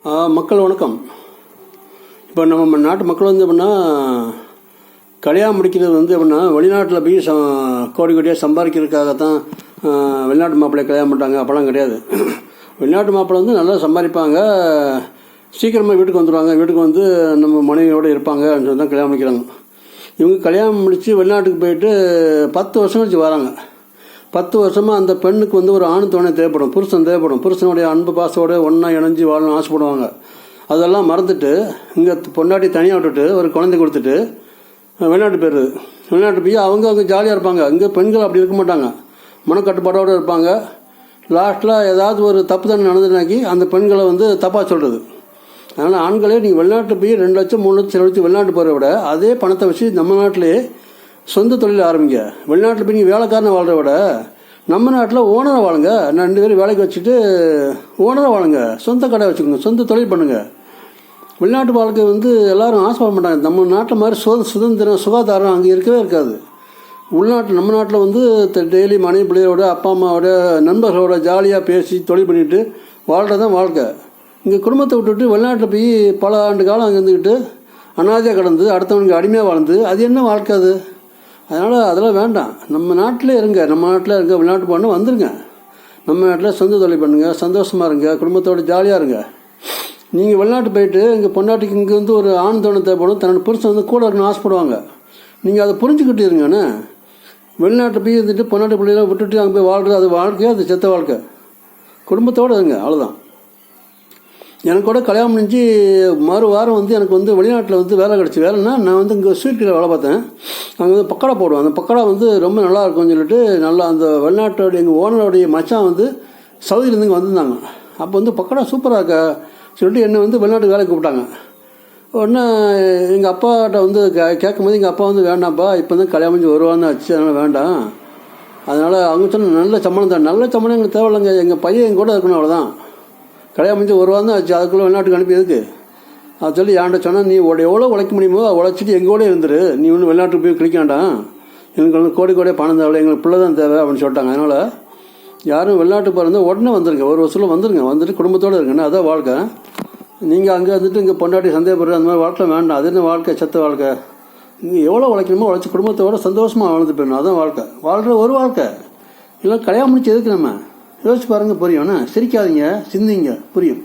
மக்கள் வணக்கம். இப்போ நம்ம நாட்டு மக்கள் வந்து எப்படின்னா கல்யாணம் முடிக்கிறது வந்து எப்படின்னா வெளிநாட்டில் போய் கோடி கோடியாக சம்பாதிக்கிறதுக்காகத்தான் வெளிநாட்டு மாப்பிள்ளையை கல்யாணம் பண்ணிட்டாங்க. அப்போலாம் கிடையாது. வெளிநாட்டு மாப்பிள்ளை வந்து நல்லா சம்பாதிப்பாங்க, சீக்கிரமாக வீட்டுக்கு வந்துடுவாங்க, வீட்டுக்கு வந்து நம்ம மனைவியோடு இருப்பாங்க சொல்லி தான் கல்யாணம் முடிக்கிறாங்க. இவங்க கல்யாணம் முடித்து வெளிநாட்டுக்கு போயிட்டு 10 வருஷம் கழிச்சு வராங்க. 10 வருஷமாக அந்த பெண்ணுக்கு வந்து ஒரு ஆண் துணை தேவைப்படும், புருஷன் தேவைப்படும். புருஷனுடைய அன்பு பாசோடு ஒன்றா இணைஞ்சு வாழணும்னு ஆசைப்படுவாங்க. அதெல்லாம் மறந்துட்டு இங்கே பொண்டாட்டி தனியாக விட்டுட்டு ஒரு குழந்தை கொடுத்துட்டு வெளிநாட்டு போயிடுது. வெளிநாட்டு போய் அவங்க ஜாலியாக இருப்பாங்க. இங்கே பெண்கள் அப்படி இருக்க மாட்டாங்க, மனக்கட்டுப்பாடோடு இருப்பாங்க. லாஸ்ட்டில் ஏதாவது ஒரு தப்பு தண்ணி நடந்துனாக்கி அந்த பெண்களை வந்து தப்பாக சொல்கிறது. அதனால் ஆண்களே நீங்கள் வெளிநாட்டு போய் 2 லட்சம் 3 லட்சம் செலவழித்து வெளிநாட்டு போகிறத விட அதே பணத்தை வச்சு நம்ம நாட்டிலே சொந்த தொழில் ஆரம்பிங்க. வெளிநாட்டில் போய் நீங்கள் வேலைக்காரனை வாழ்கிறத விட நம்ம நாட்டில் ஓனரை வாழுங்க. 2 பேரும் வேலைக்கு வச்சுட்டு ஓனரை வாழுங்க, சொந்த கடை வச்சுக்கோங்க, சொந்த தொழில் பண்ணுங்கள். வெளிநாட்டு வாழ்க்கை வந்து எல்லோரும் ஆசைப்பட மாட்டாங்க. நம்ம நாட்டில் மாதிரி சுதந்திரம் சுகாதாரம் அங்கே இருக்கவே இருக்காது. உள்நாட்டு நம்ம நாட்டில் வந்து டெய்லி மனைவி பிள்ளையோட அப்பா அம்மாவோட நண்பர்களோட ஜாலியாக பேசி தொழில் பண்ணிட்டு வாழ்கிறதான் வாழ்க்கை. இங்கே குடும்பத்தை விட்டுட்டு வெளிநாட்டில் போய் பல ஆண்டு காலம் அங்கே இருந்துக்கிட்டு அனாதையாக கடந்து அடுத்தவனுக்கு அடிமையாக வாழ்ந்து அது என்ன வாழ்க்கை அது? அதனால் அதெல்லாம் வேண்டாம். நம்ம நாட்டிலே இருங்க, நம்ம நாட்டில் இருங்க. வெளிநாட்டு போனால் வந்துருங்க. நம்ம நாட்டில் சொந்த தொழில் பண்ணுங்கள், சந்தோஷமாக இருங்க, குடும்பத்தோடு ஜாலியாக இருங்க. நீங்கள் வெளிநாட்டு போயிட்டு இங்கே பொண்டாட்டிக்கு இங்கே வந்து ஒரு ஆண் தோணை தேவைப்படும், தன்னோட புருஷன் வந்து கூட இருக்கணும்னு ஆசைப்படுவாங்க. நீங்கள் அதை புரிஞ்சுக்கிட்டு இருங்கண்ணே. வெளிநாட்டு போய் இருந்துட்டு பொண்டாட்டி பிள்ளைலாம் விட்டுட்டு அங்கே போய் வாழ்கிறது அது வாழ்க்கையே, அது செத்த வாழ்க்கை. குடும்பத்தோடு இருங்க, அவ்வளோதான். எனக்கு கூட கல்யாணம் முடிஞ்சு மறு வாரம் வந்து எனக்கு வந்து வெளிநாட்டில் வந்து வேலை கிடச்சி. வேலைன்னா நான் வந்து இங்கே ஸ்வீட் கடையில் வேலை பார்த்தேன். அங்கே வந்து பக்கடா போடுவேன். அந்த பக்கடா வந்து ரொம்ப நல்லா இருக்கும்னு சொல்லிட்டு நல்லா அந்த வெளிநாட்டோடைய எங்கள் ஓனருடைய மச்சான் வந்து சவுதியிலேருந்து இங்கே வந்திருந்தாங்க. அப்போ வந்து பக்கடா சூப்பராக இருக்கா சொல்லிட்டு என்னை வந்து வெளிநாட்டுக்கு வேலைக்கு கூப்பிட்டாங்க. உடனே எங்கள் அப்பாட்ட வந்து கேட்கும்போது எங்கள் அப்பா வந்து வேண்டாம்ப்பா, இப்போ தான் கல்யாணம் முடிஞ்சு வருவான்னு ஆச்சு, அதனால் வேண்டாம். அதனால் அவங்க சொன்ன நல்ல சம்பளம் தான். நல்ல சம்பளம் எங்களுக்கு தேவையில்லைங்க, எங்கள் பையன் எங்கள் கூட இருக்கணும், அவ்வளோதான். கல்யாணம் முடிஞ்சு வருவான்னு ஆச்சு, அதுக்குள்ளே வெளிநாட்டுக்கு அனுப்பி எதுக்கு அது சொல்லி என்கிட்ட சொன்னால், நீ எவ்வளோ உழைக்க முடியுமோ உழைச்சிட்டு எங்கூட இருந்துரு, நீ ஒன்றும் வெளிநாட்டுக்கு போய் கிளிக்க வேண்டாம், எங்களுக்கு வந்து கோடி கோடியே பணம் தேவை, எங்களுக்கு பிள்ளை தான் தேவை அப்படின்னு சொல்லிட்டாங்க. அதனால் யாரும் வெளிநாட்டுக்கு போகிறதா உடனே வந்துருங்க, ஒரு வருஷத்தில் வந்துருங்க, வந்துட்டு குடும்பத்தோடு இருக்குண்ணா, அதான் வாழ்க்கை. நீங்கள் அங்கே வந்துட்டு இங்கே பொண்டாட்டி சந்தேகப்படுற அந்த மாதிரி வாழ்க்கை வேண்டாம். அது என்ன வாழ்க்கை? செத்த வாழ்க்கை. இங்கே எவ்வளோ உழைக்கணுமோ உழைச்சி குடும்பத்தோட சந்தோஷமாக வாழ்ந்து போயிடணும், அதான் வாழ்க்கை. வாழ்கிற ஒரு வாழ்க்கை இல்லை. கல்யாணம் முடிச்சு எதுக்கு நம்ம யோசிச்சு பாருங்கள், புரியும். சிரிக்காதீங்க, சிந்திங்க, புரியும்.